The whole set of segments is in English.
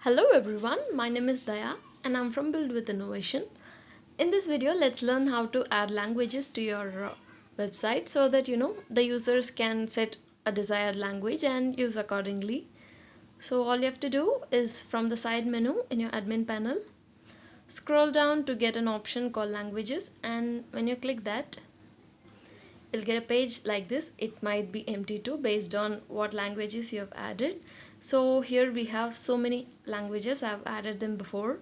Hello everyone, my name is Daya and I'm from Build with Innovation. In this video, let's learn how to add languages to your website so that the users can set a desired language and use accordingly. So all you have to do is from the side menu in your admin panel, scroll down to get an option called languages, and when you click that, you'll get a page like this. It might be empty too based on what languages you have added. So here we have so many languages. I've added them before.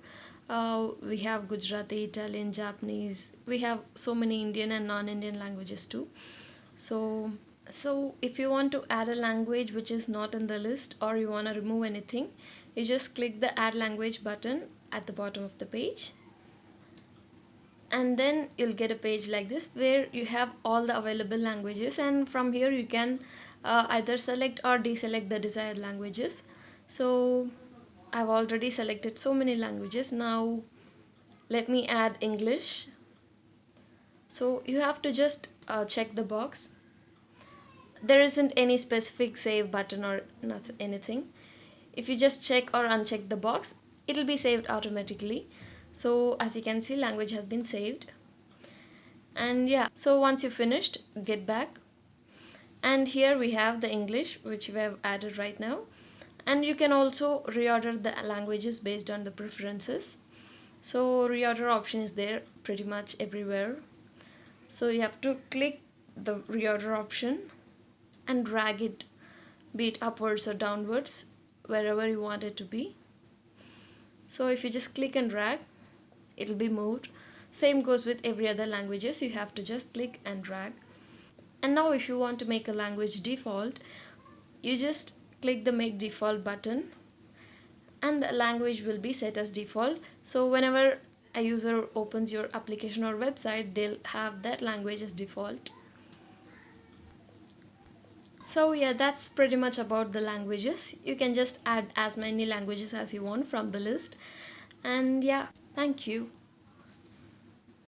We have Gujarati, Italian, Japanese. We have so many Indian and non-Indian languages too. So if you want to add a language which is not in the list, or you want to remove anything, you just click the add language button at the bottom of the page, and then you'll get a page like this where you have all the available languages, and from here you can either select or deselect the desired languages. So I've already selected so many languages. Now let me add English. So you have to just check the box. There isn't any specific save button or nothing, anything. If you just check or uncheck the box, it'll be saved automatically. So as you can see, language has been saved. And yeah, so once you finished, get back, and here we have the English which we have added right now. And you can also reorder the languages based on the preferences. So reorder option is there pretty much everywhere. So you have to click the reorder option and drag it, be it upwards or downwards, wherever you want it to be. So if you just click and drag, it'll be moved. Same goes with every other languages. You have to just click and drag. And now if you want to make a language default, you just click the make default button and the language will be set as default. So whenever a user opens your application or website, they'll have that language as default. So yeah, that's pretty much about the languages. You can just add as many languages as you want from the list. And yeah, thank you.